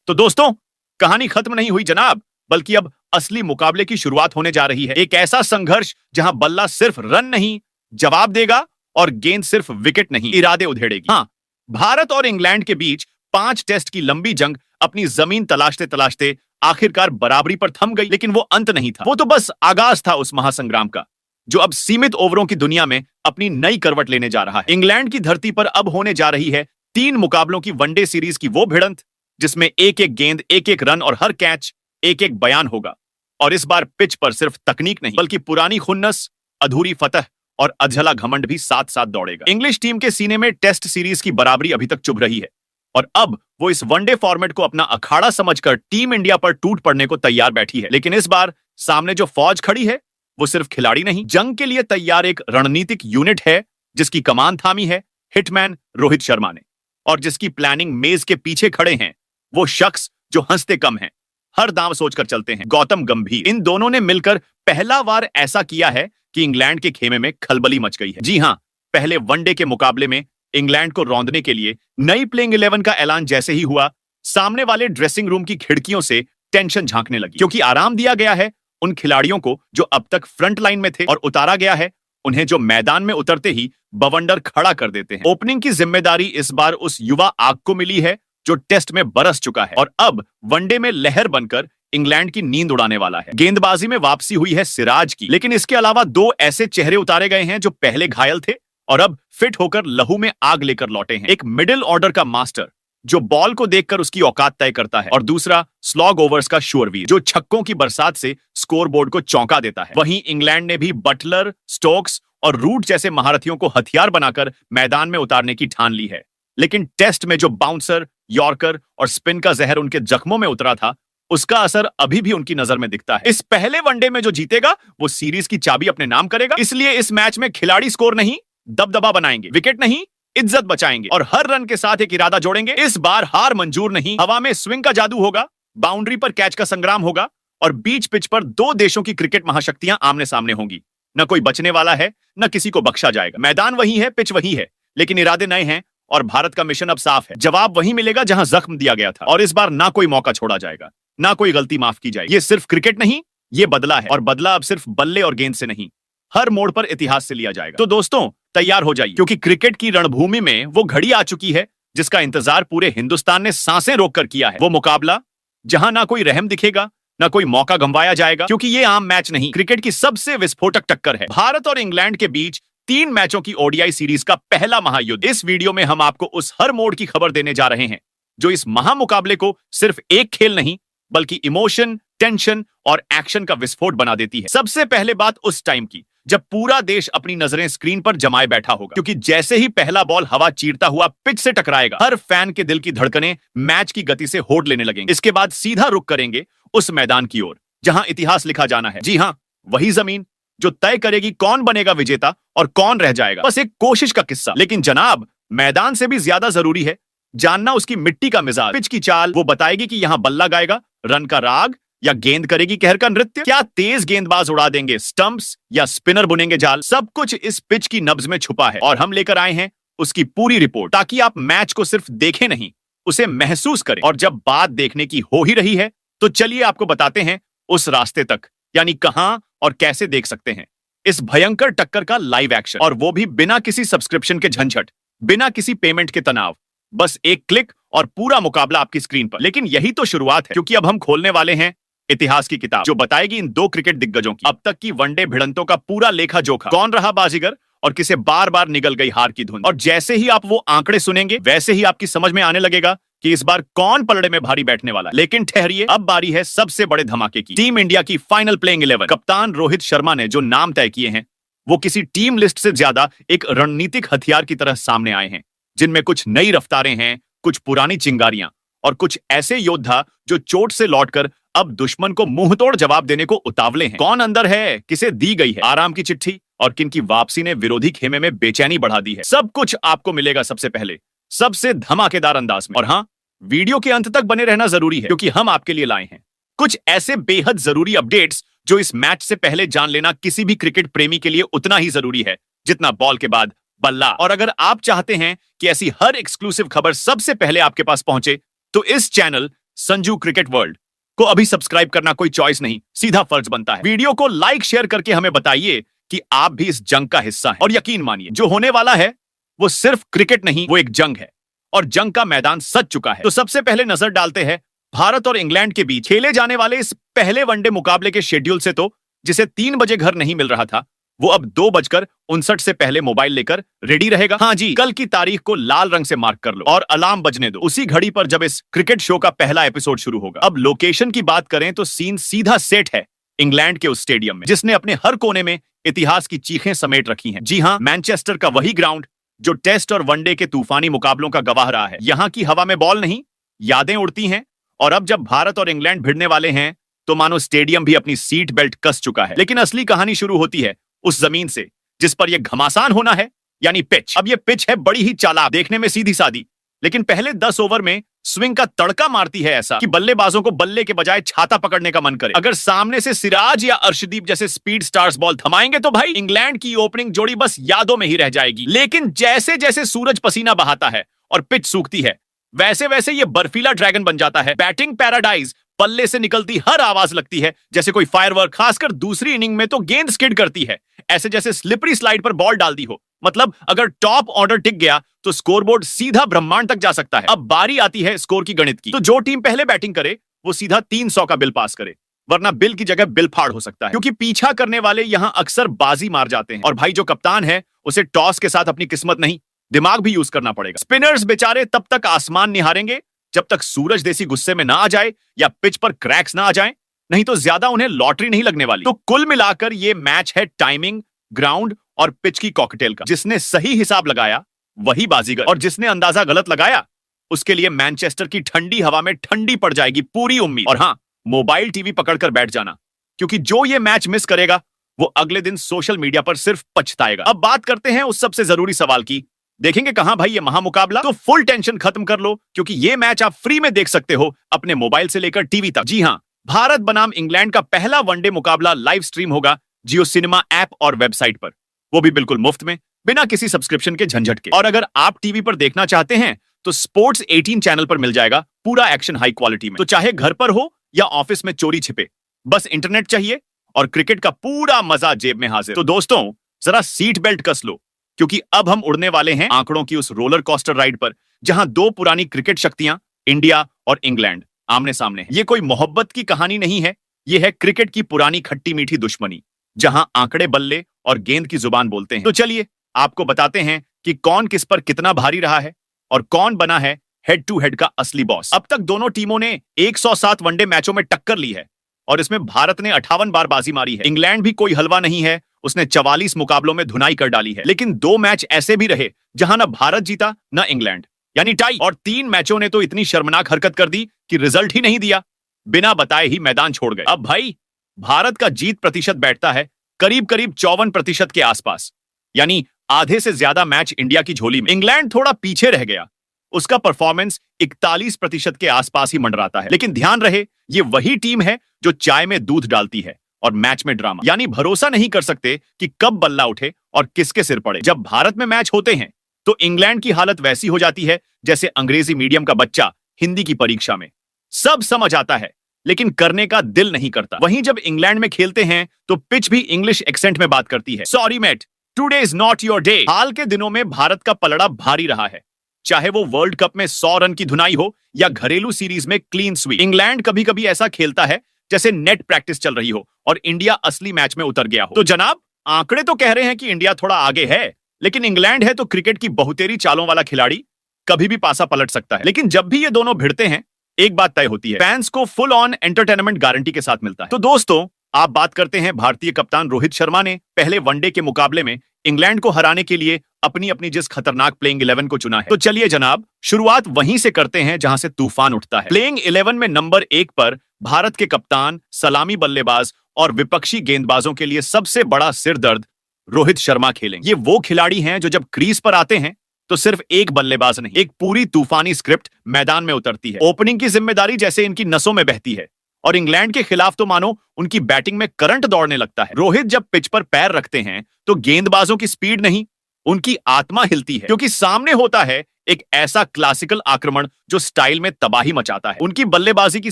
तो दोस्तों, कहानी खत्म नहीं हुई जनाब, बल्कि अब असली मुकाबले की शुरुआत होने जा रही है। एक ऐसा संघर्ष जहां बल्ला सिर्फ रन नहीं जवाब देगा और गेंद सिर्फ विकेट नहीं इरादे उधेड़ेगी। हाँ, भारत और इंग्लैंड के बीच 5 टेस्ट की लंबी जंग अपनी जमीन तलाशते तलाशते आखिरकार बराबरी पर थम गई, लेकिन वो अंत नहीं था। वो तो बस आगाज था उस महासंग्राम का, जो अब सीमित ओवरों की दुनिया में अपनी नई करवट लेने जा रहा है। इंग्लैंड की धरती पर अब होने जा रही है 3 मुकाबलों की वनडे सीरीज की वो भिड़ंत, जिसमें एक एक गेंद, एक एक रन और हर कैच एक एक बयान होगा। और इस बार पिच पर सिर्फ तकनीक नहीं, बल्कि पुरानी खुन्नस, अधूरी फतह और अधजला घमंड भी साथ साथ दौड़ेगा। इंग्लिश टीम के सीने में टेस्ट सीरीज की बराबरी अभी तक चुभ रही है, और अब वो इस वनडे फॉर्मेट को अपना अखाड़ा समझकर टीम इंडिया पर टूट पड़ने को तैयार बैठी है। लेकिन इस बार सामने जो फौज खड़ी है, वो सिर्फ खिलाड़ी नहीं, जंग के लिए तैयार एक रणनीतिक यूनिट है, जिसकी कमान थामी है हिटमैन रोहित शर्मा ने, और जिसकी प्लानिंग मेज के पीछे खड़े हैं वो शख्स जो हंसते कम हैं, हर दांव सोचकर चलते हैं, गौतम गंभीर। इन दोनों ने मिलकर पहला बार ऐसा किया है कि इंग्लैंड के खेमे में खलबली मच गई है। जी हां, पहले वनडे के मुकाबले में इंग्लैंड को रौंदने के लिए नई प्लेइंग 11 का ऐलान जैसे ही हुआ, सामने वाले ड्रेसिंग रूम की खिड़कियों से टेंशन झांकने लगी, क्योंकि आराम दिया गया है उन खिलाड़ियों को जो अब तक फ्रंट लाइन में थे, और उतारा गया है उन्हें जो मैदान में उतरते ही बवंडर खड़ा कर देते हैं। ओपनिंग की जिम्मेदारी इस बार उस युवा आग को मिली है जो टेस्ट में बरस चुका है और अब वनडे में लहर बनकर इंग्लैंड की नींद उड़ाने वाला है। गेंदबाजी में वापसी हुई है सिराज की, लेकिन इसके अलावा 2 ऐसे चेहरे उतारे गए हैं जो पहले घायल थे और अब फिट होकर लहू में आग लेकर लौटे हैं। एक मिडिल ऑर्डर का मास्टर जो बॉल को देखकर उसकी औकात तय करता है, और दूसरा स्लॉग ओवर्स का शूरवीर जो छक्कों की बरसात से स्कोरबोर्ड को चौंका देता है। वहीं इंग्लैंड ने भी बटलर, स्टोक्स और रूट जैसे महारथियों को हथियार बनाकर मैदान में उतारने की ठान ली है। लेकिन टेस्ट में जो बाउंसर, यॉर्कर और स्पिन का जहर उनके जख्मों में उतरा था, उसका असर अभी भी उनकी नजर में दिखता है। इस पहले वनडे में जो जीतेगा वो सीरीज की चाबी अपने नाम करेगा। इसलिए इस मैच में खिलाड़ी स्कोर नहीं, दबदबा बनाएंगे, विकेट नहीं, इज्जत बचाएंगे और हर रन के साथ एक इरादा जोड़ेंगे। इस बार हार मंजूर नहीं, हवा में स्विंग का जादू होगा, बाउंड्री पर कैच का संग्राम होगा और बीच पिच पर 2 देशों की क्रिकेट महाशक्तियां आमने सामने होंगी। न कोई बचने वाला है, न किसी को बख्शा जाएगा। मैदान वही है, पिच वही है, लेकिन इरादे नए हैं और भारत का मिशन अब साफ है। जवाब वही मिलेगा जहां जख्म दिया गया था, और इस बार ना कोई मौका छोड़ा जाएगा, ना कोई गलती माफ की जाएगी। ये सिर्फ क्रिकेट नहीं, ये बदला है, और बदला अब सिर्फ बल्ले और गेंद से नहीं, हर मोड़ पर इतिहास से लिया जाएगा। तो दोस्तों, तैयार हो जाइए, क्योंकि क्रिकेट की रणभूमि में वो घड़ी आ चुकी है जिसका इंतजार पूरे हिंदुस्तान ने सांसें रोककर किया है। वो मुकाबला जहां ना कोई रहम दिखेगा, ना कोई मौका गंवाया जाएगा, क्योंकि ये आम मैच नहीं, क्रिकेट की सबसे विस्फोटक टक्कर है। भारत और इंग्लैंड के बीच 3 मैचों की ओडीआई सीरीज का पहला महायुद्ध। इस वीडियो में हम आपको उस हर मोड़ की खबर देने जा रहे हैं जो इस महामुकाबले को सिर्फ एक खेल नहीं, बल्कि इमोशन, टेंशन और एक्शन का विस्फोट बना देती है। सबसे पहले बात उस टाइम की जब पूरा देश अपनी नजरें स्क्रीन पर जमाए बैठा होगा, क्योंकि जैसे ही पहला बॉल हवा चीरता हुआ पिच से टकराएगा, हर फैन के दिल की धड़कनें मैच की गति से होड़ लेने लगेंगे। इसके बाद सीधा रुख करेंगे उस मैदान की ओर जहां इतिहास लिखा जाना है। जी हां, वही जमीन जो तय करेगी कौन बनेगा विजेता और कौन रह जाएगा। बस एक कोशिश का किस्सा, लेकिन जनाब, मैदान से भी ज्यादा जरूरी है जानना उसकी मिट्टी का मिजाज। पिच की चाल वो बताएगी कि यहां बल्ला गाएगा रन का राग, या गेंद करेगी कहर का नृत्य। क्या तेज गेंदबाज उड़ा देंगे स्टंप्स, या स्पिनर बुनेंगे जाल। सब कुछ इस पिच की नब्ज में छुपा है, और हम लेकर आए हैं उसकी पूरी रिपोर्ट, ताकि आप मैच को सिर्फ देखें नहीं, उसे महसूस करें। और जब बात देखने की हो ही रही है, तो चलिए आपको बताते हैं उस रास्ते तक, यानी कहां और कैसे देख सकते हैं इस भयंकर टक्कर का लाइव एक्शन, और वो भी बिना किसी सब्सक्रिप्शन के झंझट, बिना किसी पेमेंट के तनाव। बस एक क्लिक और पूरा मुकाबला आपकी स्क्रीन पर। लेकिन यही तो शुरुआत है, क्योंकि अब हम खोलने वाले हैं इतिहास की किताब, जो बताएगी इन 2 क्रिकेट दिग्गजों की अब तक की वनडे भिड़ंतों का पूरा लेखा जोखा। कौन रहा बाजीगर और किसे बार बार निगल गई हार की धुन। और जैसे ही आप वो आंकड़े सुनेंगे, वैसे ही आपकी समझ में आने लगेगा कि इस बार कौन पलड़े में भारी बैठने वाला है। लेकिन ठहरिए, अब बारी है सबसे बड़े धमाके की। टीम इंडिया की फाइनल प्लेइंग 11। कप्तान रोहित शर्मा ने जो नाम तय किए हैं, वो किसी टीम लिस्ट से ज्यादा एक रणनीतिक हथियार की तरह सामने आए हैं, जिनमें कुछ नई रफ्तारें हैं, कुछ पुरानी चिंगारियां और कुछ ऐसे योद्धा जो चोट से लौटकर अब दुश्मन को मुंहतोड़ जवाब देने को उतावले हैं। कौन अंदर है, किसे दी गई है आराम की चिट्ठी, और किन की वापसी ने विरोधी खेमे में बेचैनी बढ़ा दी है। सब कुछ आपको मिलेगा सबसे पहले, सबसे धमाकेदार अंदाज में। और हाँ, वीडियो के अंत तक बने रहना जरूरी है, क्योंकि हम आपके लिए लाए हैं कुछ ऐसे बेहद जरूरी अपडेट्स जो इस मैच से पहले जान लेना किसी भी क्रिकेट प्रेमी के लिए उतना ही जरूरी है जितना बॉल के बाद बल्ला। और अगर आप चाहते हैं कि ऐसी हर एक्सक्लूसिव खबर सबसे पहले आपके पास पहुंचे, तो इस चैनल संजू क्रिकेट वर्ल्ड को अभी सब्सक्राइब करना कोई चॉइस नहीं, सीधा फर्ज बनता है। वीडियो को लाइक शेयर करके हमें बताइए कि आप भी इस जंग का हिस्सा हैं। और यकीन मानिए, जो होने वाला है वो सिर्फ क्रिकेट नहीं, वो एक जंग है और जंग का मैदान सज चुका है। तो सबसे पहले नजर डालते हैं भारत और इंग्लैंड के बीच खेले जाने वाले इस पहले वनडे मुकाबले के शेड्यूल से। तो जिसे 3 बजे घर नहीं मिल रहा था, वो अब 2:59 से पहले मोबाइल लेकर रेडी रहेगा। हाँ जी, कल की तारीख को लाल रंग से मार्क कर लो और अलार्म बजने दो उसी घड़ी पर जब इस क्रिकेट शो का पहला एपिसोड शुरू होगा। अब लोकेशन की बात करें तो सीन सीधा सेट है इंग्लैंड के उस स्टेडियम में, जिसने अपने हर कोने में इतिहास की चीखें समेट रखी हैं। जी हाँ, मैनचेस्टर का वही ग्राउंड जो टेस्ट और वनडे के तूफानी मुकाबलों का गवाह रहा है। यहाँ की हवा में बॉल नहीं, यादें उड़ती हैं। और अब जब भारत और इंग्लैंड भिड़ने वाले हैं तो मानो स्टेडियम भी अपनी सीट बेल्ट कस चुका है। लेकिन असली कहानी शुरू होती है उस जमीन से जिस पर यह घमासान होना है, यानी पिच। अब यह पिच है बड़ी ही चालाक, देखने में सीधी सादी, लेकिन पहले 10 ओवर में स्विंग का तड़का मारती है ऐसा कि बल्लेबाजों को बल्ले के बजाय छाता पकड़ने का मन करे। अगर सामने से सिराज या अर्शदीप जैसे स्पीड स्टार्स बॉल थमाएंगे तो भाई इंग्लैंड की ओपनिंग जोड़ी बस यादों में ही रह जाएगी। लेकिन जैसे जैसे सूरज पसीना बहाता है और पिच सूखती है, वैसे वैसे ये बर्फीला ड्रैगन बन जाता है। बैटिंग पैराडाइज, बल्ले से निकलती हर आवाज लगती है जैसे कोई फायरवर्क। खासकर दूसरी इनिंग में तो गेंद स्किड करती है, ऐसे जैसे स्लिपरी स्लाइड पर बॉल डाल दी हो। मतलब अगर टॉप ऑर्डर टिक गया तो स्कोरबोर्ड सीधा ब्रह्मांड तक जा सकता है। अब बारी आती है स्कोर की गणित की, तो जो टीम पहले बैटिंग करे वो सीधा 300 का बिल पास करे, वरना बिल की जगह बिल फाड़ हो सकता है, क्योंकि पीछा करने वाले यहां अक्सर बाजी मार जाते हैं। और भाई जो कप्तान है उसे टॉस के साथ अपनी किस्मत नहीं, दिमाग भी यूज करना पड़ेगा। स्पिनर्स बेचारे तब तक आसमान निहारेंगे जब तक सूरज देसी गुस्से में ना आ जाए या पिच पर क्रैक्स ना आ जाए, नहीं तो ज्यादा उन्हें लॉटरी नहीं लगने वाली। तो कुल मिलाकर ये मैच है टाइमिंग, ग्राउंड और पिच की कॉकटेल का। जिसने सही हिसाब लगाया वही बाजीगर, और जिसने अंदाजा गलत लगाया उसके लिए मैनचेस्टर की ठंडी हवा में ठंडी पड़ जाएगी पूरी उम्मीद। और हाँ, मोबाइल टीवी पकड़कर बैठ जाना, क्योंकि जो ये मैच मिस करेगा वो अगले दिन सोशल मीडिया पर सिर्फ पछताएगा। अब बात करते हैं उस सबसे जरूरी सवाल की, देखेंगे कहां भाई ये महामुकाबला? तो फुल टेंशन खत्म कर लो, क्योंकि ये मैच आप फ्री में देख सकते हो अपने मोबाइल से लेकर टीवी तक। जी हां, भारत बनाम इंग्लैंड का पहला वनडे मुकाबला लाइव स्ट्रीम होगा जियो सिनेमा ऐप और वेबसाइट पर, वो भी बिल्कुल मुफ्त में, बिना किसी सब्सक्रिप्शन के झंझट के। और अगर आप टीवी पर देखना चाहते हैं तो स्पोर्ट्स 18 चैनल पर मिल जाएगा पूरा एक्शन हाई क्वालिटी में। तो चाहे घर पर हो या ऑफिस में चोरी छिपे, बस इंटरनेट चाहिए और क्रिकेट का पूरा मजा जेब में हाजिर। तो दोस्तों, जरा सीट बेल्ट कस लो, क्योंकि अब हम उड़ने वाले हैं आंकड़ों की उस रोलर कोस्टर राइड पर, जहां 2 पुरानी क्रिकेट शक्तियां इंडिया और इंग्लैंड आमने सामने हैं। ये कोई मोहब्बत की कहानी नहीं है, ये है क्रिकेट की पुरानी खट्टी मीठी दुश्मनी, जहां आंकड़े बल्ले और गेंद की जुबान बोलते हैं। तो चलिए आपको बताते हैं कि कौन किस पर कितना भारी रहा है और कौन बना है हेड टू हेड का असली बॉस। अब तक दोनों टीमों ने 107 वनडे मैचों में टक्कर ली है और इसमें भारत ने 58 बार बाजी मारी है। इंग्लैंड भी कोई हलवा नहीं है, उसने 44 मुकाबलों में धुनाई कर डाली है। लेकिन 2 मैच ऐसे भी रहे जहां ना भारत जीता ना इंग्लैंड, यानी टाई। और 3 मैचों ने तो इतनी शर्मनाक हरकत कर दी कि रिजल्ट ही नहीं दिया, बिना बताए ही मैदान छोड़ गए। अब भाई भारत का जीत प्रतिशत बैठता है करीब करीब 54% के आसपास, यानी आधे से ज्यादा मैच इंडिया की झोली में। इंग्लैंड थोड़ा पीछे रह गया, उसका परफॉर्मेंस 41% के आसपास ही मंडराता है। लेकिन ध्यान रहे, ये वही टीम है जो चाय में दूध डालती है और मैच में ड्रामा, यानी भरोसा नहीं कर सकते कि कब बल्ला उठे और किसके सिर पड़े। जब भारत में मैच होते हैं तो इंग्लैंड की हालत वैसी हो जाती है जैसे अंग्रेजी मीडियम का बच्चा हिंदी की परीक्षा में। सब समझ आता है लेकिन करने का दिल नहीं करता। वहीं जब इंग्लैंड में खेलते हैं तो पिच भी इंग्लिश एक्सेंट में बात करती है, sorry mate, today is not your day. हाल के दिनों में भारत का पलड़ा भारी रहा है, चाहे वो वर्ल्ड कप में 100 रन की धुनाई हो या घरेलू सीरीज में क्लीन स्वीप। इंग्लैंड कभी कभी ऐसा खेलता है जैसे नेट प्रैक्टिस चल रही हो और इंडिया असली मैच में उतर गया हो। तो जनाब, आंकड़े तो कह रहे हैं कि इंडिया थोड़ा आगे है, लेकिन इंग्लैंड है तो क्रिकेट की बहुतेरी चालों वाला खिलाड़ी, कभी भी पासा पलट सकता है। लेकिन जब भी ये दोनों भिड़ते हैं एक बात तय होती है, फैंस को फुल ऑन एंटरटेनमेंट गारंटी के साथ मिलता है। तो दोस्तों, आप बात करते हैं भारतीय कप्तान रोहित शर्मा ने पहले वनडे के मुकाबले में इंग्लैंड को हराने के लिए अपनी अपनी जिस खतरनाक प्लेइंग 11 को चुना है। तो चलिए जनाब, शुरुआत वहीं से करते हैं जहां से तूफान उठता है। प्लेइंग 11 में नंबर 1 पर भारत के कप्तान, सलामी बल्लेबाज और विपक्षी गेंदबाजों के लिए सबसे बड़ा सिरदर्द रोहित शर्मा खेलेंगे। ये वो खिलाड़ी हैं जो जब क्रीज पर आते हैं तो सिर्फ एक बल्लेबाज नहीं, एक पूरी तूफानी स्क्रिप्ट मैदान में उतरती है। ओपनिंग की जिम्मेदारी जैसे इनकी नसों में बहती है और इंग्लैंड के खिलाफ तो मानो उनकी बैटिंग में करंट दौड़ने लगता है। रोहित जब पिच पर पैर रखते हैं तो गेंदबाजों की स्पीड नहीं, उनकी आत्मा हिलती है क्योंकि सामने होता है एक ऐसा क्लासिकल आक्रमण जो स्टाइल में तबाही मचाता है। उनकी बल्लेबाजी की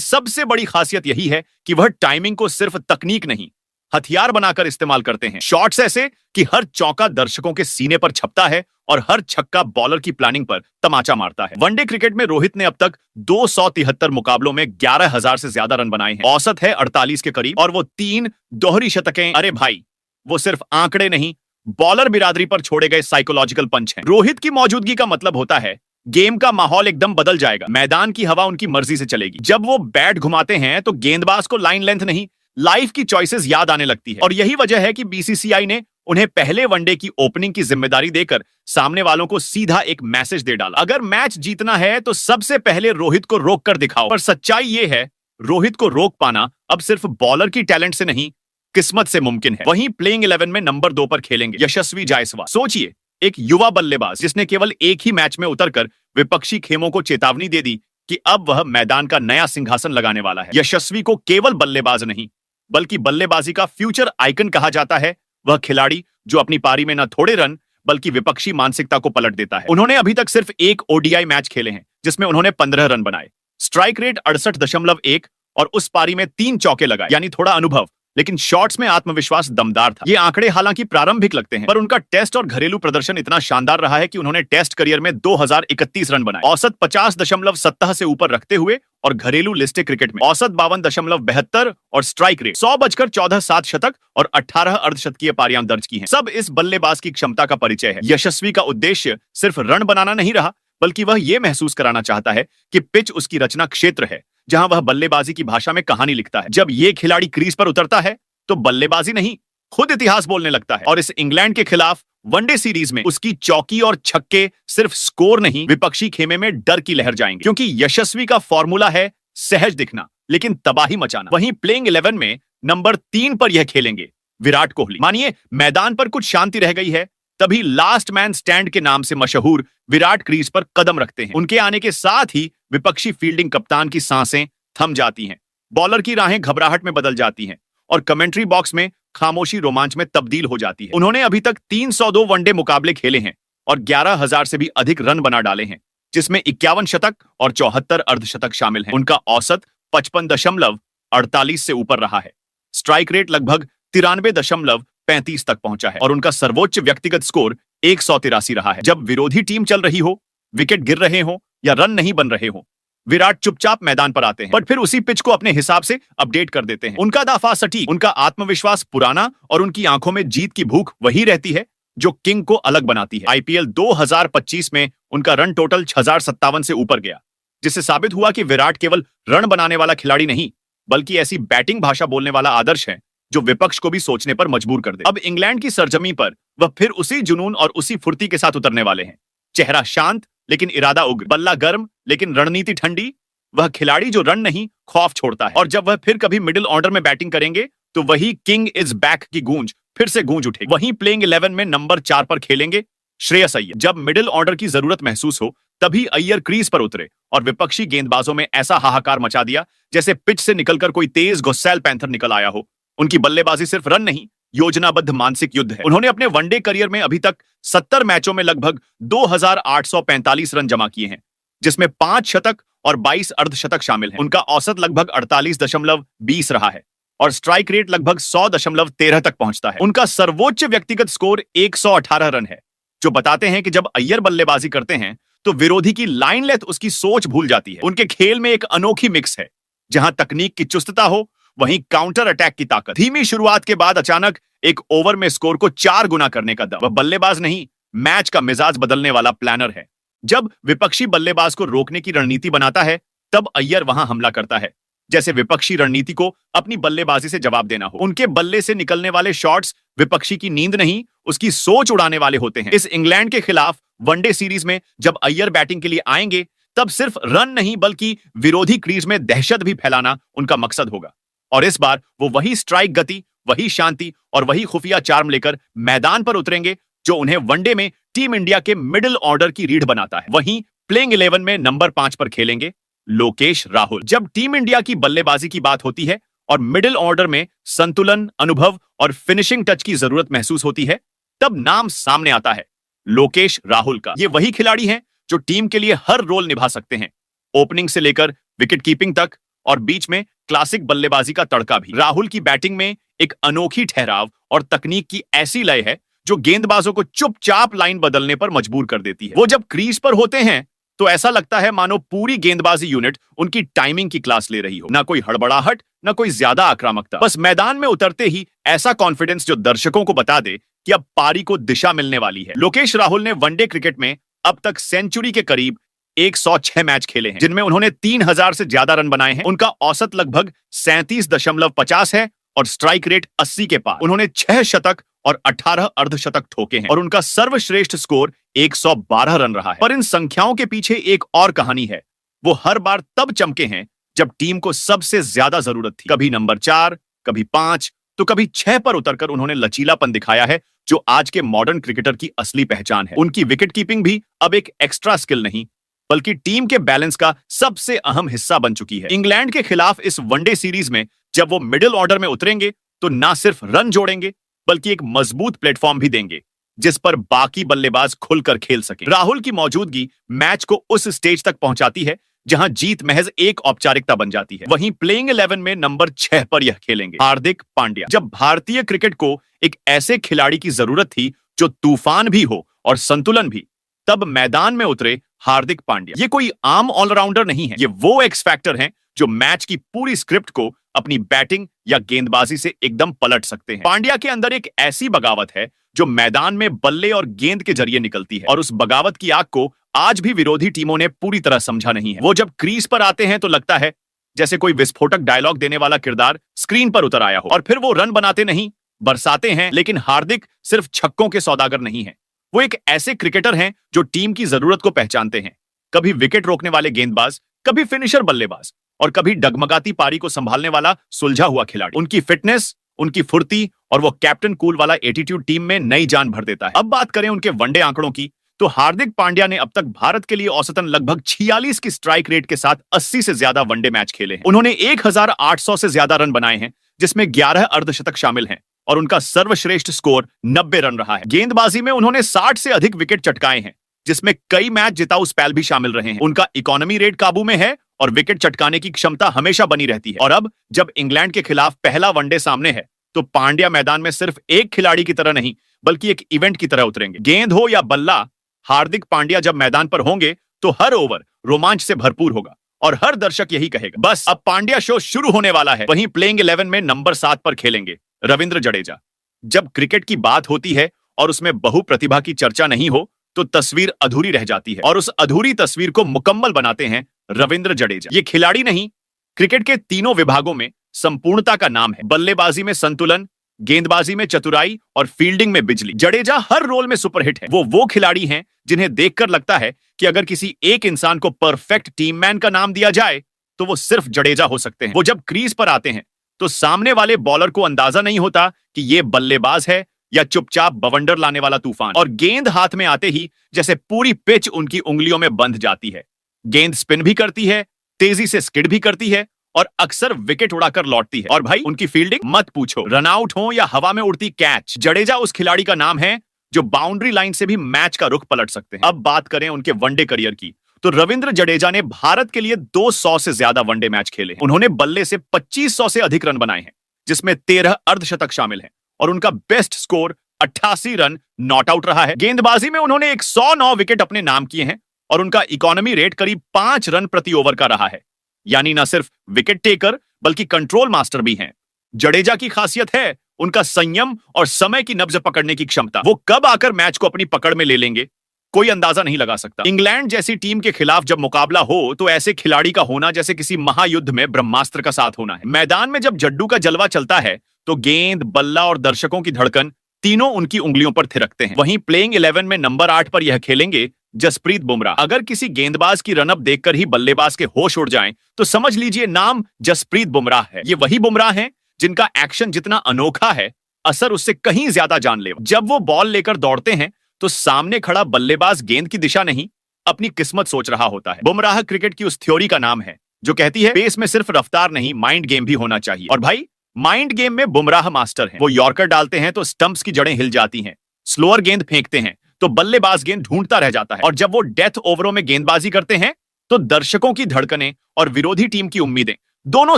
सबसे बड़ी खासियत यही है कि वह टाइमिंग को सिर्फ तकनीक नहीं, हथियार बनाकर इस्तेमाल करते हैं। शॉट्स ऐसे कि हर चौका दर्शकों के सीने पर छपता है और हर छक्का बॉलर की प्लानिंग पर तमाचा मारता है। वनडे क्रिकेट में रोहित ने अब तक 273 मुकाबलों में 11,000 से ज्यादा रन बनाए हैं। औसत है 48 के करीब और वो 3 दोहरी शतकें। अरे भाई, वो सिर्फ आंकड़े नहीं, बॉलर बिरादरी पर छोड़े गए साइकोलॉजिकल पंच हैं। रोहित की मौजूदगी का मतलब होता है गेम का माहौल एकदम बदल जाएगा। मैदान की हवा उनकी मर्जी से चलेगी। जब वो बैट घुमाते हैं तो गेंदबाज को लाइन लेंथ नहीं, लाइफ की चॉइसेस याद आने लगती है। और यही वजह है कि बीसीसीआई ने उन्हें पहले वनडे की ओपनिंग की जिम्मेदारी देकर सामने वालों को सीधा एक मैसेज दे डाला। अगर मैच जीतना है तो सबसे पहले रोहित को रोक कर दिखाओ। पर सच्चाई यह है, रोहित को रोक पाना अब सिर्फ बॉलर की टैलेंट से नहीं, किस्मत से मुमकिन है। वहीं प्लेइंग 11 में नंबर 2 पर खेलेंगे यशस्वी जायसवाल। सोचिए, एक युवा बल्लेबाज जिसने केवल एक ही मैच में उतरकर विपक्षी खेमों को चेतावनी दे दी कि अब वह मैदान का नया सिंहासन लगाने वाला है। यशस्वी को केवल बल्लेबाज नहीं बल्कि बल्लेबाजी का फ्यूचर आइकन कहा जाता है। वह खिलाड़ी जो अपनी पारी में न थोड़े रन बल्कि विपक्षी मानसिकता को पलट देता है। उन्होंने अभी तक सिर्फ एक ओडीआई मैच खेले हैं जिसमें उन्होंने 15 रन बनाए, स्ट्राइक रेट 68.1 और उस पारी में 3 चौके लगाए। यानी थोड़ा अनुभव लेकिन शॉट्स में आत्मविश्वास दमदार था। ये आंकड़े हालांकि प्रारंभिक लगते हैं पर उनका टेस्ट और घरेलू प्रदर्शन इतना शानदार रहा है कि उन्होंने टेस्ट करियर में 2031 रन बनाए, औसत 50.70 से ऊपर रखते हुए, और घरेलू लिस्टेड क्रिकेट में औसत 52.72 और स्ट्राइक रेट 100 शतक और 18 अर्धशतकीय पारियां दर्ज की हैं। सब इस बल्लेबाज की क्षमता का परिचय है। यशस्वी का उद्देश्य सिर्फ रन बनाना नहीं रहा बल्कि वह यह महसूस कराना चाहता है कि पिच उसकी रचना क्षेत्र है जहां वह बल्लेबाजी की भाषा में कहानी लिखता है। जब यह खिलाड़ी क्रीज पर उतरता है तो बल्लेबाजी नहीं, खुद इतिहास बोलने लगता है। और इस इंग्लैंड के खिलाफ वनडे सीरीज में उसकी चौकी और छक्के सिर्फ स्कोर नहीं, विपक्षी खेमे में डर की लहर जाएंगे। क्योंकि यशस्वी का फॉर्मूला है सहज दिखना लेकिन तबाही मचाना। वहीं प्लेइंग 11 में नंबर 3 पर यह खेलेंगे विराट कोहली। मानिए मैदान पर कुछ शांति रह गई है, तभी लास्ट मैन स्टैंड के नाम से मशहूर विराट क्रीज पर कदम रखते हैं। उनके आने के साथ ही विपक्षी फील्डिंग कप्तान की सांसें थम जाती हैं, बॉलर की राहें घबराहट में बदल जाती हैं और कमेंट्री बॉक्स में खामोशी रोमांच में तब्दील हो जाती है। उन्होंने अभी तक 302 वनडे मुकाबले खेले हैं और 11,000 से भी अधिक रन बना डाले हैं, जिसमें 51 शतक और 74 अर्धशतक शामिल हैं। उनका औसत 55.48 से ऊपर रहा है। स्ट्राइक रेट लगभग 93.35 तक पहुंचा है और उनका सर्वोच्च व्यक्तिगत स्कोर 183 रहा है। जब विरोधी टीम चल रही हो, विकेट गिर रहे हो या रन नहीं बन रहे हो, विराट चुपचाप मैदान पर आते हैं बट फिर उसी पिच को अपने हिसाब से अपडेट कर देते हैं। उनका दाफा सटीक, उनका आत्मविश्वास पुराना और उनकी आंखों में जीत की भूख वही रहती है जो किंग को अलग बनाती है। आईपीएल 2025 में उनका रन टोटल 6057 से ऊपर गया, जिससे साबित हुआ कि विराट केवल रन बनाने वाला खिलाड़ी नहीं बल्कि ऐसी बैटिंग भाषा बोलने वाला आदर्श है जो विपक्ष को भी सोचने पर मजबूर कर दे। अब इंग्लैंड की सरजमी पर वह फिर उसी जुनून और उसी फुर्ती के साथ उतरने वाले हैं। चेहरा शांत लेकिन इरादा उग्र, बल्ला गर्म लेकिन रणनीति ठंडी। वह खिलाड़ी जो रन नहीं खौफ छोड़ता है। और जब वह फिर कभी मिडिल ऑर्डर में बैटिंग करेंगे तो वही किंग इज बैक की गूंज फिर से गूंज उठेगी। वहीं प्लेइंग 11 में नंबर 4 पर खेलेंगे श्रेयस अय्यर। जब मिडिल ऑर्डर की जरूरत महसूस हो तभी अय्यर क्रीज पर उतरे और विपक्षी गेंदबाजों में ऐसा हाहाकार मचा दिया जैसे पिच से निकलकर कोई तेज गुस्सैल पैंथर निकल आया हो। उनकी बल्लेबाजी सिर्फ रन नहीं, योजनाबद्ध मानसिक युद्ध है। उन्होंने अपने वनडे करियर में अभी तक 70 मैचों में लगभग 2845 रन जमा किए हैं, जिसमें 5 शतक और 22 अर्धशतक शामिल हैं। उनका औसत लगभग 48.20 रहा है और स्ट्राइक रेट लगभग 100.13 तक पहुंचता है। उनका सर्वोच्च व्यक्तिगत स्कोर 118 रन है, जो बताते हैं कि जब अय्यर बल्लेबाजी करते हैं तो विरोधी की लाइन लेंथ उसकी सोच भूल जाती है। उनके खेल में एक अनोखी मिक्स है, जहां तकनीक की चुस्तता हो वहीं काउंटर अटैक की ताकत। धीमी शुरुआत के बाद अचानक एक ओवर में स्कोर को 4 गुना करने का दम। वह बल्लेबाज नहीं, मैच का मिजाज बदलने वाला प्लानर है। जब विपक्षी बल्लेबाज को रोकने की रणनीति बनाता है तब अय्यर वहां हमला करता है, जैसे विपक्षी रणनीति को अपनी बल्लेबाजी से जवाब देना हो। उनके बल्ले से निकलने वाले शॉट्स विपक्षी की नींद नहीं, उसकी सोच उड़ाने वाले होते हैं। इस इंग्लैंड के खिलाफ वनडे सीरीज में जब अय्यर बैटिंग के लिए आएंगे तब सिर्फ रन नहीं बल्कि विरोधी क्रीज में दहशत भी फैलाना उनका मकसद होगा। और इस बार वो वही स्ट्राइक गति, वही शांति और वही खुफिया चार्म लेकर मैदान पर उतरेंगे जो उन्हें वनडे में टीम इंडिया के मिडिल ऑर्डर की रीढ़ बनाता है। वहीं प्लेइंग 11 में नंबर 5 पर खेलेंगे लोकेश राहुल। जब टीम इंडिया की बल्लेबाजी की बात होती है और मिडिल ऑर्डर में संतुलन, अनुभव और फिनिशिंग टच की जरूरत महसूस होती है, तब नाम सामने आता है लोकेश राहुल का। ये वही खिलाड़ी हैं जो टीम के लिए हर रोल निभा सकते हैं, ओपनिंग से लेकर विकेट कीपिंग तक, और बीच में क्लासिक बल्लेबाजी का तड़का भी। राहुल की बैटिंग में एक अनोखी ठहराव और तकनीक की ऐसी लय है जो गेंदबाजों को चुपचाप लाइन बदलने पर मजबूर कर देती है। वो जब क्रीज पर होते हैं तो ऐसा लगता है मानो पूरी गेंदबाजी यूनिट उनकी टाइमिंग की क्लास ले रही हो। ना कोई हड़बड़ाहट, ना कोई ज्यादा आक्रामकता, बस मैदान में उतरते ही ऐसा कॉन्फिडेंस जो दर्शकों को बता दे कि अब पारी को दिशा मिलने वाली है। लोकेश राहुल ने वनडे क्रिकेट में अब तक सेंचुरी के करीब 106 मैच खेले हैं, जिनमें उन्होंने 3000 से ज्यादा रन बनाए हैं। उनका औसत लगभग 37.50 है और स्ट्राइक रेट 80 के पार। उन्होंने 6 शतक और 18 अर्धशतक ठोके हैं और उनका सर्वश्रेष्ठ स्कोर 112 रन रहा है। पर इन संख्याओं के पीछे एक और कहानी है। वो हर बार तब चमके हैं जब टीम को सबसे ज्यादा जरूरत थी। कभी नंबर 4, कभी 5, तो कभी 6 पर उतरकर उन्होंने लचीलापन दिखाया है, जो आज के मॉडर्न क्रिकेटर की असली पहचान है। उनकी विकेट कीपिंग भी अब एक एक्स्ट्रा स्किल नहीं, बल्कि टीम के बैलेंस का सबसे अहम हिस्सा बन चुकी है। इंग्लैंड के खिलाफ इस वनडे सीरीज में जब वो मिडिल ऑर्डर में उतरेंगे तो ना सिर्फ रन जोड़ेंगे, बल्कि एक मजबूत प्लेटफॉर्म भी देंगे जिस पर बाकी बल्लेबाज खुलकर खेल सके। राहुल की मौजूदगी मैच को उस स्टेज तक पहुंचाती है जहां जीत महज एक औपचारिकता बन जाती है। वहीं प्लेइंग 11 में नंबर 6 पर यह खेलेंगे हार्दिक पांड्या। जब भारतीय क्रिकेट को एक ऐसे खिलाड़ी की जरूरत थी जो तूफान भी हो और संतुलन भी, तब मैदान में उतरे हार्दिक पांड्या। ये कोई आम ऑलराउंडर नहीं है, ये वो एक्स फैक्टर हैं जो मैच की पूरी स्क्रिप्ट को अपनी बैटिंग या गेंदबाजी से एकदम पलट सकते हैं। पांड्या के अंदर एक ऐसी बगावत है जो मैदान में बल्ले और गेंद के जरिए निकलती है, और उस बगावत की आग को आज भी विरोधी टीमों ने पूरी तरह समझा नहीं है। वो जब क्रीज पर आते हैं तो लगता है जैसे कोई विस्फोटक डायलॉग देने वाला किरदार स्क्रीन पर उतर आया हो, और फिर वो रन बनाते नहीं, बरसाते हैं। लेकिन हार्दिक सिर्फ छक्कों के सौदागर नहीं है, वो एक ऐसे क्रिकेटर हैं जो टीम की जरूरत को पहचानते हैं। कभी विकेट रोकने वाले गेंदबाज, कभी फिनिशर बल्लेबाज, और कभी डगमगाती पारी को संभालने वाला सुलझा हुआ खिलाड़ी। उनकी फिटनेस, उनकी फुर्ती और वो कैप्टन कूल वाला एटीट्यूड टीम में नई जान भर देता है। अब बात करें उनके वनडे आंकड़ों की, तो हार्दिक पांड्या ने अब तक भारत के लिए औसतन लगभग 46 की स्ट्राइक रेट के साथ 80 से ज्यादा वनडे मैच खेले हैं। उन्होंने 1800 से ज्यादा रन बनाए हैं, जिसमें 11 अर्धशतक शामिल हैं, और उनका सर्वश्रेष्ठ स्कोर 90 रन रहा है। गेंदबाजी में उन्होंने 60 से अधिक विकेट चटकाए हैं, जिसमें कई मैच जिताऊ स्पेल भी शामिल रहे हैं। उनका इकोनॉमी रेट काबू में है और विकेट चटकाने की क्षमता हमेशा बनी रहती है। और अब जब इंग्लैंड के खिलाफ पहला वनडे सामने है तो पांड्या मैदान में सिर्फ एक खिलाड़ी की तरह नहीं, बल्कि एक इवेंट की तरह उतरेंगे। गेंद हो या बल्ला, हार्दिक पांड्या जब मैदान पर होंगे तो हर ओवर रोमांच से भरपूर होगा, और हर दर्शक यही कहेगा, बस अब पांड्या शो शुरू होने वाला है। वहीं प्लेइंग 11 में नंबर 7 पर खेलेंगे रविंद्र जडेजा। जब क्रिकेट की बात होती है और उसमें बहुप्रतिभा की चर्चा नहीं हो तो तस्वीर अधूरी रह जाती है, और उस अधूरी तस्वीर को मुकम्मल बनाते हैं रविंद्र जडेजा। ये खिलाड़ी नहीं, क्रिकेट के तीनों विभागों में संपूर्णता का नाम है। बल्लेबाजी में संतुलन, गेंदबाजी में चतुराई और फील्डिंग में बिजली। जडेजा हर रोल में सुपरहिट है। वो खिलाड़ी हैं जिन्हें देखकर लगता है कि अगर किसी एक इंसान को परफेक्ट टीम मैन का नाम दिया जाए तो वो सिर्फ जडेजा हो सकते हैं। वो जब क्रीज पर आते हैं तो सामने वाले बॉलर को अंदाजा नहीं होता कि ये बल्लेबाज है या चुपचाप बवंडर लाने वाला तूफान, और गेंद हाथ में आते ही जैसे पूरी पिच उनकी उंगलियों में बंध जाती है। गेंद स्पिन भी करती है, तेजी से स्किड भी करती है, और अक्सर विकेट उड़ाकर लौटती है। और भाई उनकी फील्डिंग मत पूछो, रनआउट हो या हवा में उड़ती कैच, जडेजा उस खिलाड़ी का नाम है जो बाउंड्री लाइन से भी मैच का रुख पलट सकते हैं। अब बात करें उनके वनडे करियर की, तो रविंद्र जडेजा ने भारत के लिए 200 से ज्यादा वनडे मैच खेले हैं। उन्होंने बल्ले से 2500 से अधिक रन बनाए हैं, जिसमें 13 अर्धशतक शामिल हैं, और उनका best score 88 run not out रहा है। गेंदबाजी में उन्होंने 109 विकेट अपने नाम किए हैं, और उनका इकोनॉमी रेट करीब 5 रन प्रति ओवर का रहा है। यानी न सिर्फ विकेट टेकर बल्कि कंट्रोल मास्टर भी हैं। जडेजा की खासियत है उनका संयम और समय की नब्ज पकड़ने की क्षमता। वो कब आकर मैच को अपनी पकड़ में ले लेंगे, कोई अंदाजा नहीं लगा सकता। इंग्लैंड जैसी टीम के खिलाफ जब मुकाबला हो तो ऐसे खिलाड़ी का होना जैसे किसी महायुद्ध में ब्रह्मास्त्र का साथ होना है। मैदान में जब जड्डू का जलवा चलता है तो गेंद, बल्ला और दर्शकों की धड़कन तीनों उनकी उंगलियों पर थिरकते हैं। वहीं प्लेइंग 11 में नंबर 8 पर यह खेलेंगे जसप्रीत बुमराह। अगर किसी गेंदबाज की रनअप देखकर ही बल्लेबाज के होश उड़ जाएं, तो समझ लीजिए नाम जसप्रीत बुमराह है। ये वही बुमराह हैं जिनका एक्शन जितना अनोखा है, असर उससे कहीं ज्यादा जानलेवा। जब वो बॉल लेकर दौड़ते हैं तो सामने खड़ा बल्लेबाज गेंद की दिशा नहीं, अपनी किस्मत सोच रहा होता है। बुमराह क्रिकेट की उस थ्योरी का नाम है जो कहती है पेस में सिर्फ रफ्तार नहीं, माइंड गेम भी होना चाहिए। और भाई माइंड गेम में बुमराह मास्टर हैं। वो यॉर्कर डालते हैं तो स्टंप्स की जड़ें हिल जाती हैं, स्लोअर गेंद फेंकते हैं तो बल्लेबाज गेंद ढूंढता रह जाता है। और जब वो डेथ ओवरों में गेंदबाजी करते हैं तो दर्शकों की धड़कनें और विरोधी टीम की उम्मीदें दोनों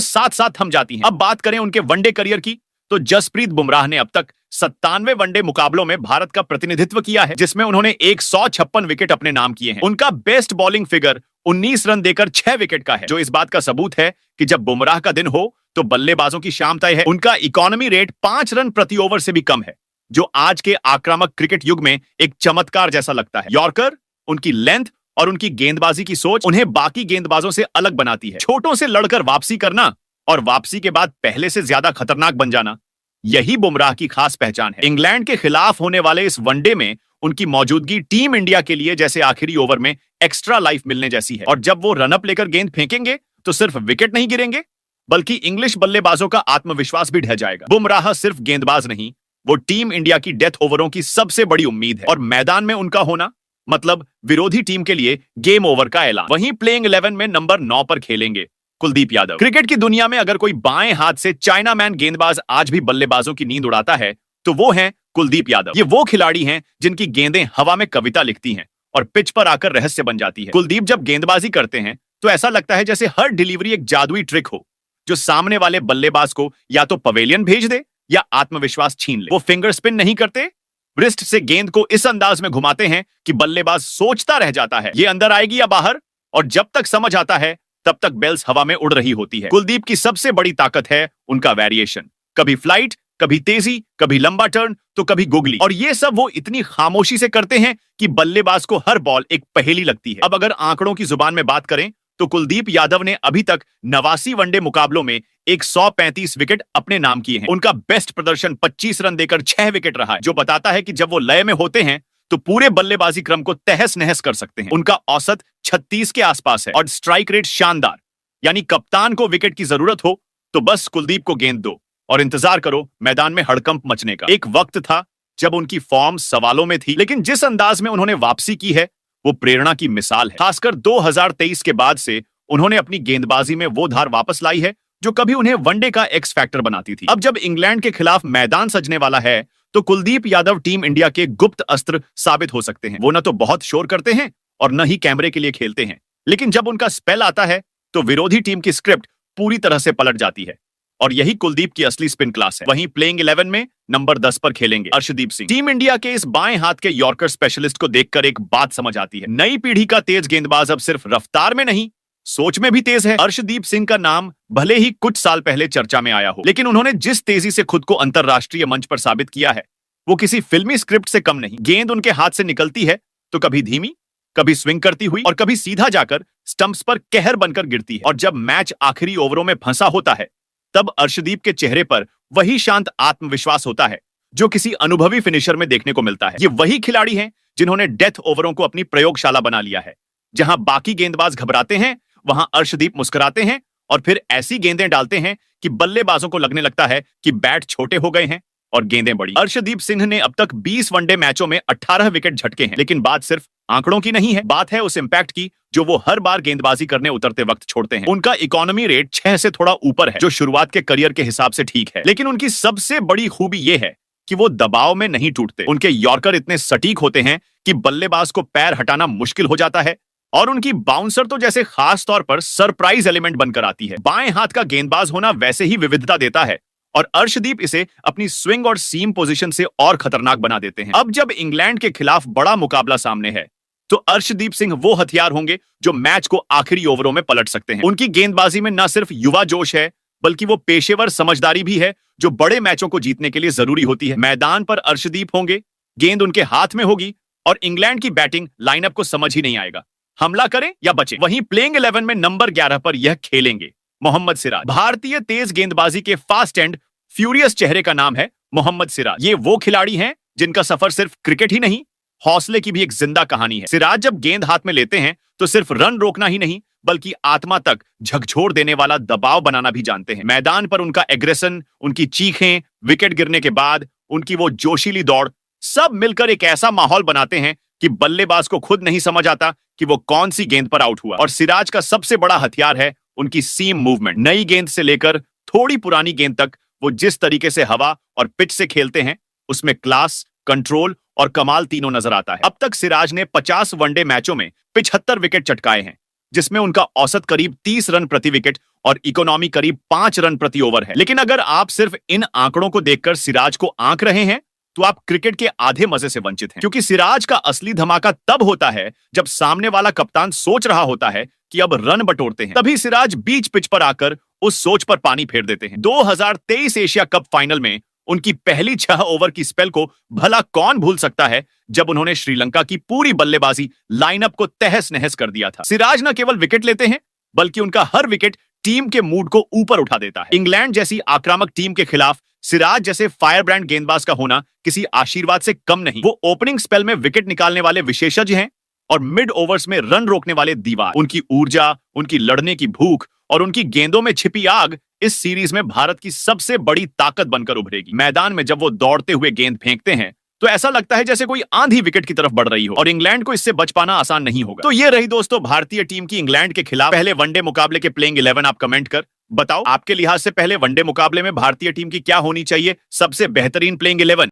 साथ साथ थम जाती हैं। अब बात करें उनके वनडे करियर की, तो जसप्रीत बुमराह ने अब तक 97 वनडे मुकाबलों में भारत का प्रतिनिधित्व किया है, जिसमें उन्होंने 156 विकेट अपने नाम किए हैं। उनका बेस्ट बॉलिंग फिगर 19 रन देकर 6 विकेट का है, जो इस बात का सबूत है कि जब बुमराह का दिन हो तो बल्लेबाजों की शाम तय है। उनका इकोनॉमी रेट 5 रन प्रति ओवर से भी कम है, जो आज के आक्रामक क्रिकेट युग में एक चमत्कार जैसा लगता है। यॉर्कर, उनकी लेंथ और उनकी गेंदबाजी की सोच उन्हें बाकी गेंदबाजों से अलग बनाती है। छोटों से लड़कर वापसी करना और वापसी के बाद पहले से ज्यादा खतरनाक बन जाना, यही बुमराह की खास पहचान है। इंग्लैंड के खिलाफ होने वाले इस वनडे में उनकी मौजूदगी टीम इंडिया के लिए जैसे आखिरी ओवर में एक्स्ट्रा लाइफ मिलने जैसी है। और जब वो रनअप लेकर गेंद फेंकेंगे तो सिर्फ विकेट नहीं गिरेंगे, बल्कि इंग्लिश बल्लेबाजों का आत्मविश्वास भी ढह जाएगा। बुमराह सिर्फ गेंदबाज नहीं, वो टीम इंडिया की डेथ ओवरों की सबसे बड़ी उम्मीद है। और मैदान में उनका होना मतलब विरोधी टीम के लिए गेम ओवर का ऐलान। वहीं प्लेइंग 11 में नंबर 9 पर खेलेंगे कुलदीप यादव। क्रिकेट की दुनिया में अगर कोई बाएं हाथ से चाइना मैन गेंदबाज आज भी बल्लेबाजों की नींद उड़ाता है तो वो है कुलदीप यादव। ये वो खिलाड़ी हैं जिनकी गेंदें हवा में कविता लिखती हैं और पिच पर आकर रहस्य बन जाती है। कुलदीप जब गेंदबाजी करते हैं तो ऐसा लगता है जैसे हर डिलीवरी एक जादुई ट्रिक हो, जो सामने वाले बल्लेबाज को या तो पवेलियन भेज दे या आत्मविश्वास छीन ले। वो फिंगर स्पिन नहीं करते, रिस्ट से गेंद को इस अंदाज में घुमाते हैं कि बल्लेबाज सोचता रह जाता है ये अंदर आएगी या बाहर, और जब तक समझ आता है तब तक बेल्स हवा में उड़ रही होती है। कुलदीप की सबसे बड़ी ताकत है उनका वेरिएशन, कभी फ्लाइट, कभी तेजी, कभी लंबा टर्न, तो कभी गुगली। और ये सब वो इतनी खामोशी से करते हैं कि बल्लेबाज को हर बॉल एक पहेली लगती है। अब अगर आंकड़ों की जुबान में बात करें तो कुलदीप यादव ने अभी तक 89 वनडे मुकाबलों में 135 विकेट अपने नाम किए हैं। उनका बेस्ट प्रदर्शन 25 रन देकर 6 विकेट रहा है, जो बताता है कि जब वो लय में होते हैं तो पूरे बल्लेबाजी क्रम को तहस नहस कर सकते हैं। उनका औसत 36 के आसपास है और स्ट्राइक रेट शानदार, यानी कप्तान को विकेट की जरूरत हो तो बस कुलदीप को गेंद दो और इंतजार करो मैदान में हड़कंप मचने का। एक वक्त था जब उनकी फॉर्म सवालों में थी, लेकिन जिस अंदाज में उन्होंने वापसी की है वो प्रेरणा की मिसाल है। खासकर 2023 के बाद से उन्होंने अपनी गेंदबाजी में वो धार वापस लाई है जो कभी उन्हें वनडे का एक्स फैक्टर बनाती थी। अब जब इंग्लैंड के खिलाफ मैदान सजने वाला है तो कुलदीप यादव टीम इंडिया के गुप्त अस्त्र साबित हो सकते हैं। वो न तो बहुत शोर करते हैं और न ही कैमरे के लिए खेलते हैं, लेकिन जब उनका स्पेल आता है तो विरोधी टीम की स्क्रिप्ट पूरी तरह से पलट जाती है। और यही कुलदीप की असली स्पिन क्लास है। वहीं प्लेइंग 11 में नंबर 10 पर खेलेंगे अर्शदीप सिंह। टीम इंडिया के इस बाएं हाथ के यॉर्कर स्पेशलिस्ट को देखकर एक बात समझ आती है, नई पीढ़ी का तेज गेंदबाज अब सिर्फ रफ्तार में नहीं, सोच में भी तेज है। अर्शदीप सिंह का नाम भले ही कुछ साल पहले चर्चा में आया हो, लेकिन उन्होंने जिस तेजी से खुद को अंतरराष्ट्रीय मंच पर साबित किया है वो किसी फिल्मी स्क्रिप्ट से कम नहीं। गेंद उनके हाथ से निकलती है तो कभी धीमी, कभी स्विंग करती हुई और कभी सीधा जाकर स्टंप्स पर कहर बनकर गिरती है। और जब मैच आखिरी ओवरों में फंसा होता है तब अर्शदीप के चेहरे पर वही शांत आत्मविश्वास होता है जो किसी अनुभवी फिनिशर में देखने को मिलता है। ये वही खिलाड़ी हैं जिन्होंने डेथ ओवरों को अपनी प्रयोगशाला बना लिया है। जहां बाकी गेंदबाज घबराते हैं वहां अर्शदीप मुस्कुराते हैं और फिर ऐसी गेंदें डालते हैं कि बल्लेबाजों को लगने लगता है कि बैट छोटे हो गए हैं और गेंदें बड़ी। अर्शदीप सिंह ने अब तक 20 वनडे मैचों में 18 विकेट झटके हैं, लेकिन बात सिर्फ आंकड़ों की नहीं है, बात है उस इंपैक्ट की जो वो हर बार गेंदबाजी करने उतरते वक्त छोड़ते हैं। उनका इकोनॉमी रेट 6 से थोड़ा ऊपर है, जो शुरुआत के करियर के हिसाब से ठीक है, लेकिन उनकी सबसे बड़ी खूबी ये है कि वो दबाव में नहीं टूटते। उनके यॉर्कर इतने सटीक होते हैं कि बल्लेबाज को पैर हटाना मुश्किल हो जाता है और उनकी बाउंसर तो जैसे खास तौर पर सरप्राइज एलिमेंट बनकर आती है। बाएं हाथ का गेंदबाज होना वैसे ही विविधता देता है और अर्शदीप इसे अपनी स्विंग और सीम पोजीशन से और खतरनाक बना देते हैं। अब जब इंग्लैंड के खिलाफ बड़ा मुकाबला सामने है तो अर्शदीप सिंह वो हथियार होंगे जो मैच को आखिरी ओवरों में पलट सकते हैं। उनकी गेंदबाजी में न सिर्फ युवा जोश है बल्कि वो पेशेवर समझदारी भी है जो बड़े मैचों को जीतने के लिए जरूरी होती है। मैदान पर अर्शदीप होंगे, गेंद उनके हाथ में होगी और इंग्लैंड की बैटिंग लाइनअप को समझ ही नहीं आएगा, हमला करें या बचे। वहीं प्लेइंग 11 में नंबर 11 पर यह खेलेंगे मोहम्मद सिराज। भारतीय तेज गेंदबाजी के फास्ट एंड फ्यूरियस चेहरे का नाम है मोहम्मद सिराज। ये वो खिलाड़ी हैं जिनका सफर सिर्फ क्रिकेट ही नहीं, हौसले की भी एक जिंदा कहानी है। सिराज जब गेंद हाथ में लेते हैं तो सिर्फ रन रोकना ही नहीं बल्कि आत्मा तक झकझोर देने वाला दबाव बनाना भी जानते हैं। मैदान पर उनका एग्रेशन, उनकी चीखें, विकेट गिरने के बाद उनकी वो जोशीली दौड़, सब मिलकर एक ऐसा माहौल बनाते हैं कि बल्लेबाज को खुद नहीं समझ आता कि वो कौन सी गेंद पर आउट हुआ। और सिराज का सबसे बड़ा हथियार है उनकी सीम मूवमेंट। नई गेंद से लेकर थोड़ी पुरानी गेंद तक वो जिस तरीके से हवा और पिच से खेलते हैं उसमें क्लास, कंट्रोल और कमाल तीनों नजर आता है। अब तक सिराज ने 50 वनडे मैचों में 75 विकेट चटकाए हैं, जिसमें उनका औसत करीब 30 रन प्रति विकेट और इकोनॉमी करीब 5 रन प्रति ओवर है। लेकिन अगर आप सिर्फ इन आंकड़ों को देखकर सिराज को आंक रहे हैं तो आप क्रिकेट के आधे मजे से वंचित हैं, क्योंकि सिराज का असली धमाका तब होता है जब सामने वाला कप्तान सोच रहा होता है कि अब रन बटोरते हैं। तभी सिराज बीच पिच पर आकर उस सोच पर पानी फेर देते हैं। 2023 एशिया कप फाइनल में उनकी पहली 6 ओवर की स्पेल को भला कौन भूल सकता है, जब उन्होंने श्रीलंका की पूरी बल्लेबाजी लाइनअप को तहस नहस कर दिया था। सिराज न केवल विकेट लेते हैं, बल्कि उनका हर विकेट टीम के मूड को ऊपर उठा देता है। इंग्लैंड जैसी आक्रामक टीम के खिलाफ सिराज जैसे फायरब्रांड गेंदबाज का होना किसी आशीर्वाद से कम नहीं। वो ओपनिंग स्पेल में विकेट निकालने वाले विशेषज्ञ हैं और मिड ओवर्स में रन रोकने वाले दीवार। उनकी ऊर्जा, उनकी लड़ने की भूख और उनकी गेंदों में छिपी आग इस सीरीज में भारत की सबसे बड़ी ताकत बनकर उभरेगी। मैदान में जब वो दौड़ते हुए गेंद फेंकते हैं तो ऐसा लगता है जैसे कोई आंधी विकेट की तरफ बढ़ रही हो, और इंग्लैंड को इससे बच पाना आसान नहीं होगा। तो ये रही दोस्तों भारतीय टीम की इंग्लैंड के खिलाफ पहले वनडे मुकाबले के प्लेइंग 11। आप कमेंट कर बताओ, आपके लिहाज से पहले वनडे मुकाबले में भारतीय टीम की क्या होनी चाहिए सबसे बेहतरीन प्लेइंग 11।